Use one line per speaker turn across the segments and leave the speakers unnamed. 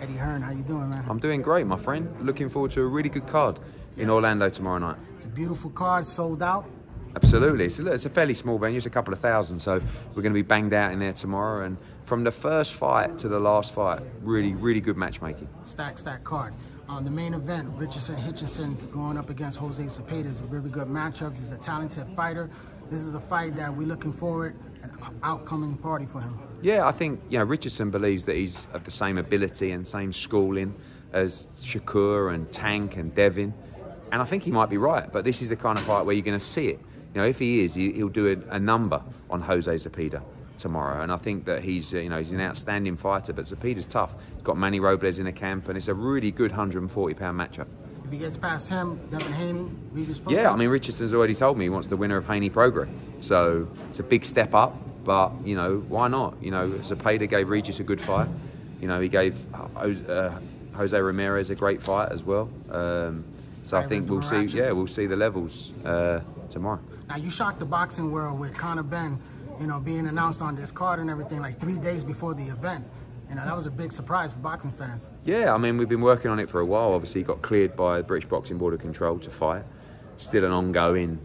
Eddie Hearn, how you doing, man?
I'm doing great, my friend. Looking forward to a really good card in Orlando tomorrow night.
It's a beautiful card, sold out.
Absolutely. It's a fairly small venue. It's a couple of thousand, so we're going to be banged out in there tomorrow. And from the first fight to the last fight, really good matchmaking.
Stack card. The main event, Richardson Hitchins going up against Jose Zepeda, is a really good matchup. He's a talented fighter. This is a fight that we're looking forward, an outcoming party for him.
Yeah, I think Richardson believes that he's of the same ability and same schooling as Shakur and Tank and Devin, and I think he might be right. But this is the kind of fight where you're going to see it. If he is, he'll do a number on Jose Zepeda tomorrow, and I think that he's he's an outstanding fighter. But Zepeda's tough. He's got Manny Robles in the camp, and it's a really good 140-pound matchup.
If he gets past him, Devin Haney, Regis Prograis.
Yeah, I mean, Richardson's already told me he wants the winner of Haney Prograis, so it's a big step up. But why not? Zepeda gave Regis a good fight. He gave Jose Ramirez a great fight as well. So I think we'll see. Yeah, we'll see the levels tomorrow.
Now you shocked the boxing world with Conor Benn, being announced on this card and everything like 3 days before the event. That was a big surprise for boxing fans.
Yeah, I mean, we've been working on it for a while. Obviously, he got cleared by the British Boxing Board of Control to fight. Still an ongoing,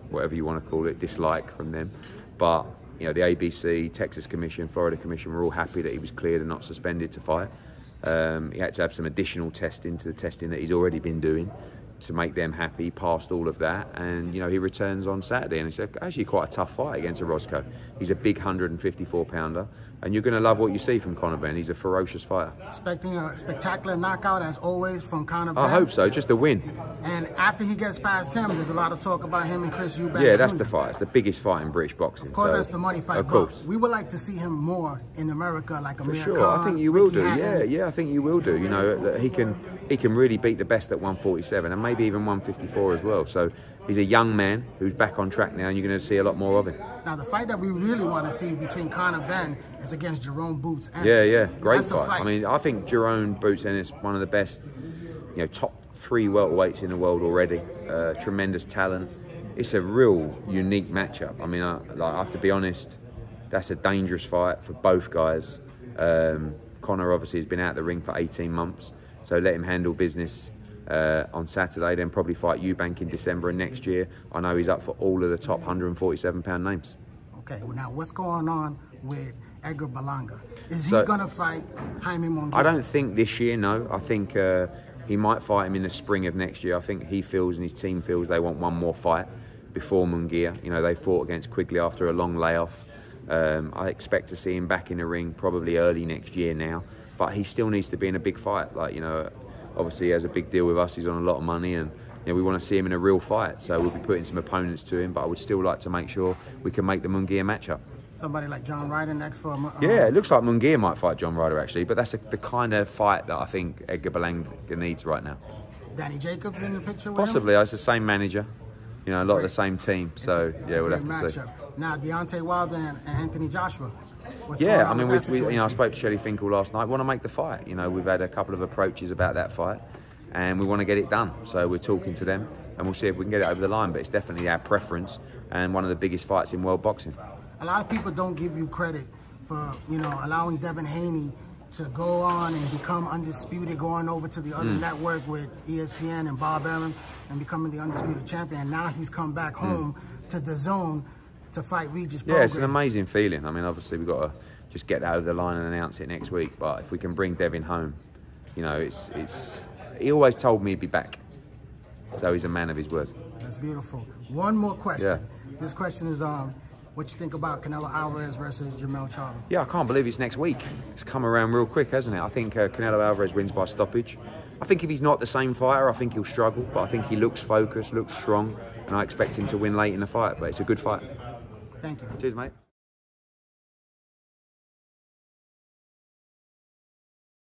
whatever you want to call it, dislike from them. But the ABC, Texas Commission, Florida Commission were all happy that he was cleared and not suspended to fight. He had to have some additional testing to the testing that he's already been doing to make them happy, passed all of that, and he returns on Saturday, and it's actually quite a tough fight against Orozco. He's a big 154-pounder, and you're going to love what you see from Conor Benn. He's a ferocious fighter.
Expecting a spectacular knockout, as always, from Conor Benn.
I hope so, just a win.
And after he gets past him, there's a lot of talk about him and Chris Eubanks.
Yeah, that's the fight. It's the biggest fight in British boxing.
Of course, that's the money fight.
Of course.
We would like to see him more in America, like Amir
For sure,
Khan,
I think you will do.
Hatton.
Yeah, I think you will do. That he can really beat the best at 147 and maybe even 154 as well. So he's a young man who's back on track now, and you're going to see a lot more of him.
Now, the fight that we really want to see between Conor Benn is against Jaron Boots Ennis.
Yeah, great fight. I mean, I think Jaron Boots Ennis, one of the best, top 3 welterweights in the world already. Tremendous talent. It's a real unique matchup. I mean, I have to be honest, that's a dangerous fight for both guys. Conor obviously has been out of the ring for 18 months, so let him handle business on Saturday, then probably fight Eubank in December and next year. I know he's up for all of the top 147-pound names.
Okay, well now what's going on with Edgar Berlanga? Is he going to fight Jaime Munguia? I
don't think this year, no. I think he might fight him in the spring of next year. I think he feels and his team feels they want one more fight before Munguia. They fought against Quigley after a long layoff. I expect to see him back in the ring probably early next year now, but he still needs to be in a big fight. Obviously he has a big deal with us. He's on a lot of money, and we want to see him in a real fight. So we'll be putting some opponents to him, but I would still like to make sure we can make the Munguia matchup.
Somebody like John Ryder next for him.
Yeah, it looks like Munguia might fight John Ryder actually, but that's the kind of fight that I think Edgar Berlanga needs right now.
Danny Jacobs in the picture with
Possibly.
him?
It's the same manager, a lot of the same team. So yeah, we'll have to see.
Now Deontay Wilder and Anthony Joshua.
I mean, I spoke to Shelley Finkel last night. We want to make the fight. We've had a couple of approaches about that fight, and we want to get it done. So we're talking to them, and we'll see if we can get it over the line. But it's definitely our preference, and one of the biggest fights in world boxing.
A lot of people don't give you credit for allowing Devin Haney to go on and become undisputed, going over to the other network with ESPN and Bob Arum and becoming the undisputed champion. And now he's come back home to the zone to fight Regis Prograis.
Yeah, it's an amazing feeling. I mean, obviously we've got to just get that over the line and announce it next week. But if we can bring Devin home, he always told me he'd be back. So he's a man of his word.
That's beautiful. One more question. Yeah. This question is what you think about Canelo Alvarez versus Jermell Charlo?
Yeah, I can't believe it's next week. It's come around real quick, hasn't it? I think Canelo Alvarez wins by stoppage. I think if he's not the same fighter, I think he'll struggle. But I think he looks focused, looks strong, and I expect him to win late in the fight. But it's a good fight.
Thank you.
Cheers, mate.